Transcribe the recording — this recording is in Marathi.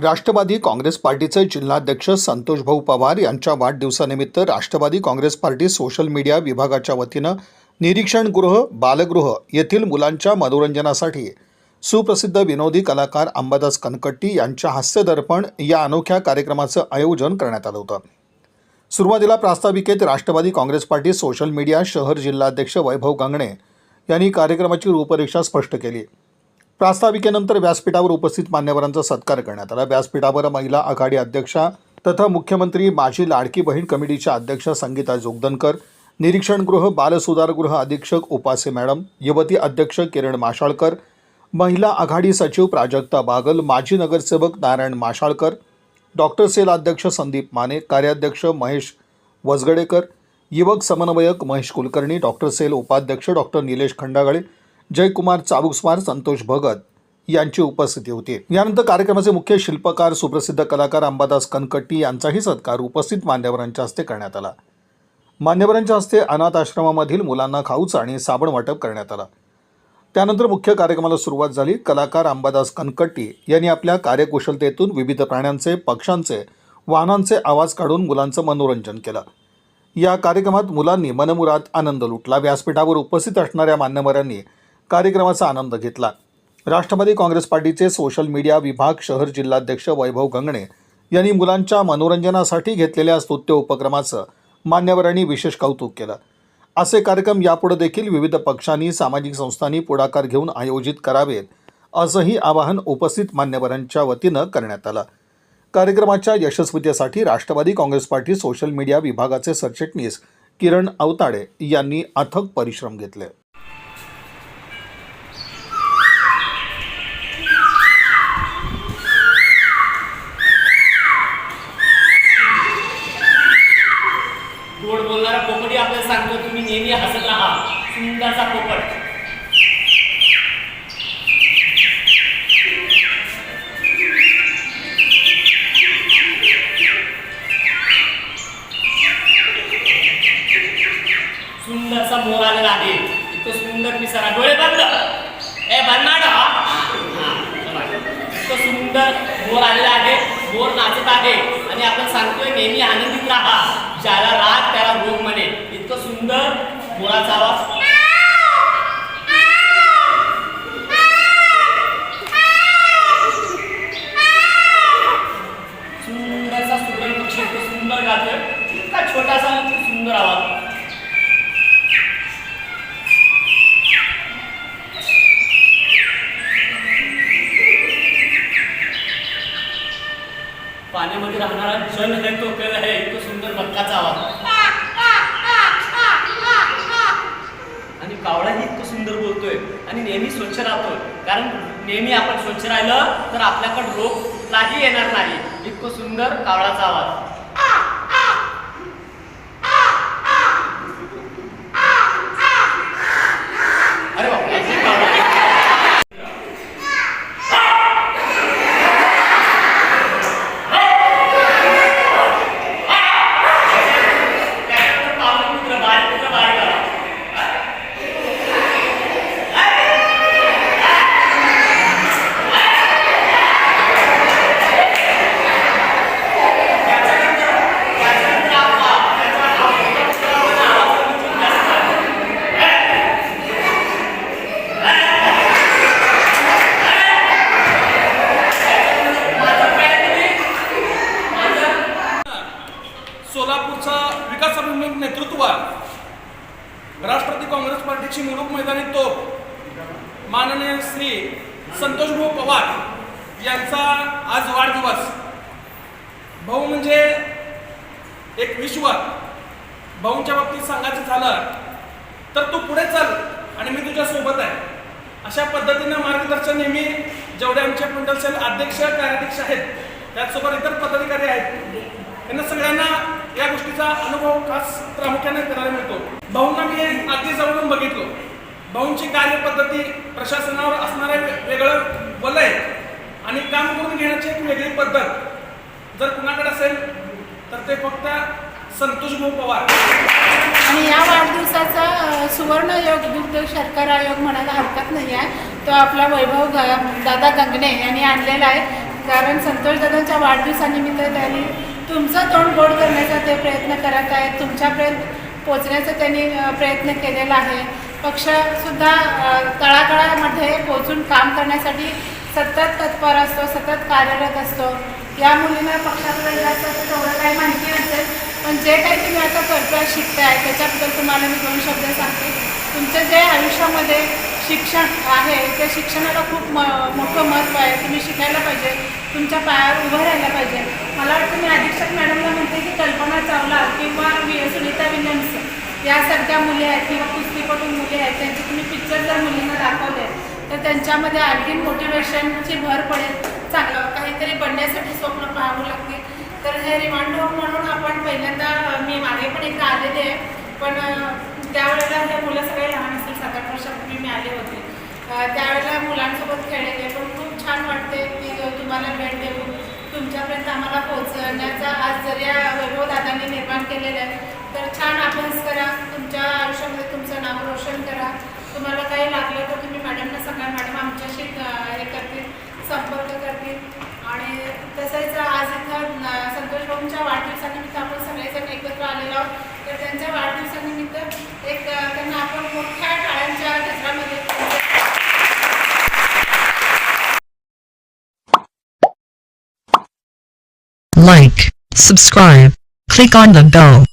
राष्ट्रवादी काँग्रेस पार्टीचे जिल्हाध्यक्ष संतोषभाऊ पवार यांच्या वाढदिवसानिमित्त Rashtravadi Congress party social media विभागाच्या वतीनं निरीक्षण गृह बालगृह येथील मुलांच्या मनोरंजनासाठी सुप्रसिद्ध विनोदी कलाकार अंबादास कनकट्टी यांच्या हास्यदर्पण या अनोख्या कार्यक्रमाचं आयोजन करण्यात आलं होतं। सुरुवातीला प्रास्ताविकेत राष्ट्रवादी काँग्रेस पार्टी सोशल मीडिया शहर जिल्हाध्यक्ष वैभव गंगणे यांनी कार्यक्रमाची रूपरेषा स्पष्ट केली। प्रास्ताविकेनंतर व्यासपीठावर उपस्थित मान्यवरांचा सत्कार करण्यात आला। व्यासपीठावर महिला आघाडी अध्यक्षा तथा मुख्यमंत्री माझी लाडकी बहीण कमिटीच्या अध्यक्ष संगीता जोगदनकर, निरीक्षणगृह बालसुधारगृह अधीक्षक उपासे मॅडम, युवती अध्यक्ष किरण माशाळकर, महिला आघाडी सचिव प्राजक्ता बागल, माजी नगरसेवक नारायण माशाळकर, डॉक्टर सेल अध्यक्ष संदीप माने, कार्याध्यक्ष महेश वजगडेकर, युवक समन्वयक महेश कुलकर्णी, डॉक्टर सेल उपाध्यक्ष डॉक्टर निलेश खंडागळे, जयकुमार चाबुकस्वार, संतोष भगत यांची उपस्थिती होती। यानंतर कार्यक्रमाचे मुख्य शिल्पकार सुप्रसिद्ध कलाकार अंबादास कनकट्टी यांचाही सत्कार उपस्थित मान्यवरांच्या हस्ते करण्यात आला। मान्यवरांच्या हस्ते अनाथ आश्रमामधील मुलांना खाऊचं आणि साबण वाटप करण्यात आला। त्यानंतर मुख्य कार्यक्रमाला सुरुवात झाली। कलाकार अंबादास कनकट्टी यांनी आपल्या कार्यकुशलतेतून विविध प्राण्यांचे, पक्ष्यांचे, वाहनांचे आवाज काढून मुलांचं मनोरंजन केलं। या कार्यक्रमात मुलांनी मनमुराद आनंद लुटला। व्यासपीठावर उपस्थित असणाऱ्या मान्यवरांनी कार्यक्रमाचा आनंद घेतला। राष्ट्रवादी काँग्रेस पार्टीचे सोशल मीडिया विभाग शहर जिल्हाध्यक्ष वैभव गंगणे यांनी मुलांच्या मनोरंजनासाठी घेतलेल्या स्तुत्य उपक्रमाचं मान्यवरांनी विशेष कौतुक केलं। असे कार्यक्रम यापुढे देखील विविध पक्षांनी, सामाजिक संस्थांनी पुढाकार घेऊन आयोजित करावेत असंही आवाहन उपस्थित मान्यवरांच्या वतीनं करण्यात आलं। कार्यक्रमाच्या यशस्वीतेसाठी राष्ट्रवादी काँग्रेस पार्टी सोशल मीडिया विभागाचे सरचिटणीस किरण अवताडे यांनी अथक परिश्रम घेतले। गोड बोलणारा पोपटी आपल्याला सांगतो, तुम्ही नेहमी हसत राहा, सुंदरचा पोपट। सुंदरसा मोर आलेला आहे, इतकं सुंदर पिसारा, डोळे बंद, ए भन्नाड, इतकं सुंदर मोर आलेला आहे, मोर नाचत आहे आणि आपण सांगतोय नेहमी आनंदित राहा, ज्याला राग त्याला रोग म्हणे। इतकं सुंदर मोराचा आवाज, सुंदरसा सुगंध पक्षी इतकं सुंदर गातोय, इतका छोटासा सुंदर आवाज। पाण्यामध्ये राहणारा जल है तो कल है, इतकं सुंदर बदकाचा आवाज। आणि कावळाही इतकं सुंदर बोलतोय आणि नेहमी स्वच्छ राहतोय, कारण नेहमी आपण स्वच्छ राहिलं तर आपल्याकडे रोग कुठलाही येणार नाही। इतकं सुंदर कावळाचा आवाज। अरे बाबा, सोलापूरचा विकास अभिमुख नेतृत्व, राष्ट्रवादी काँग्रेस पार्टीची मुलूक मैदानी तोप माननीय श्री संतोषभाऊ पवार यांचा आज वाढदिवस। भाऊ म्हणजे एक विश्व। भाऊंच्या बाबतीत सांगायचं झालं तर तू पुढे चल आणि मी तुझ्या सोबत आहे, अशा पद्धतीनं मार्गदर्शन नेहमी जेवढे आमचे मंडल सेल अध्यक्ष, कार्याध्यक्ष आहेत, त्याचसोबत इतर पदाधिकारी आहेत, यांना सगळ्यांना या गोष्टीचा अनुभव खास प्रामुख्याने करायला मिळतो। भाऊंना मी अगदी जवळून बघितलो। भाऊंची कार्यपद्धती, प्रशासनावर असणारे वेगळं वलय आणि काम करून घेण्याची एक वेगळी पद्धत जर कुणाकडे असेल तर ते फक्त संतोषभाऊ पवार। आणि या वाढदिवसाचा सुवर्ण योग दुग्ध शर्करा योग म्हणायला हरकत नाही आहे, तो आपला वैभव दादा गंगणे यांनी आणलेला आहे। कारण संतोष दादांच्या वाढदिवसानिमित्त त्यांनी तुमचं तोंड गोड करण्याचा ते प्रयत्न करत आहेत, तुमच्यापर्यंत पोचण्याचा त्यांनी प्रयत्न केलेला आहे. पक्षसुद्धा तळागाळामध्ये पोचून काम करण्यासाठी सतत तत्पर असतो, सतत कार्यरत असतो. या मुलींना पक्षाकडे जास्त तेवढं काही माहिती नसेल, पण जे काही तुम्ही आता करताय, शिकताय, त्याच्याबद्दल तुम्हाला मी 2 शब्द सांगते. तुमचं जे आयुष्यामध्ये शिक्षण आहे त्या शिक्षणाला खूप मोठं महत्त्व आहे. तुम्ही शिकायला पाहिजे, तुमच्या पायावर उभं राहायला पाहिजे. मला वाटतं मी अधीक्षक मॅडमला म्हणते की कल्पना चावला किंवा सुनीता विल्यम्स यासारख्या मुली आहेत किंवा कुस्तीपटू मुली आहेत, त्यांचे तुम्ही पिक्चर जर मुलींना दाखवले तर त्यांच्यामध्ये आणखीन मोटिवेशनची भर पडेल. चांगलं काहीतरी बनण्यासाठी स्वप्न पाहावं लागते. तर हे रिमांड होम म्हणून आपण पहिल्यांदा मी मागे पण एकदा आलेले आहे, पण त्यावेळेला हे मुलं सगळे लहान असतील, 7-8 वर्षापूर्वी मी आले होते. त्यावेळेला मुलांसोबत खेळलेले, पण खूप छान वाटते की तुम्हाला भेट देऊन तुमच्यापर्यंत आम्हाला पोहोचण्याचा आज जरिया वैभव दादांनी निर्माण केलेला आहे. तर छान अभ्यास करा, तुमच्या आयुष्यामध्ये तुमचं नाव रोशन करा. तुम्हाला काही लागलं तर तुम्ही मॅडमना सांगा, मॅडम आमच्याशी हे करतील, संपर्क करतील. आणि तसंच आज इथं संतोष भाऊंच्या वाढदिवसानिमित्त आपण सगळेजण एकत्र आलेलो आहोत. तर त्यांच्या वाढदिवसानिमित्त एक त्यांना आपण मोठ्या टाळ्यांच्या गजरामध्ये Like, subscribe, click on the bell.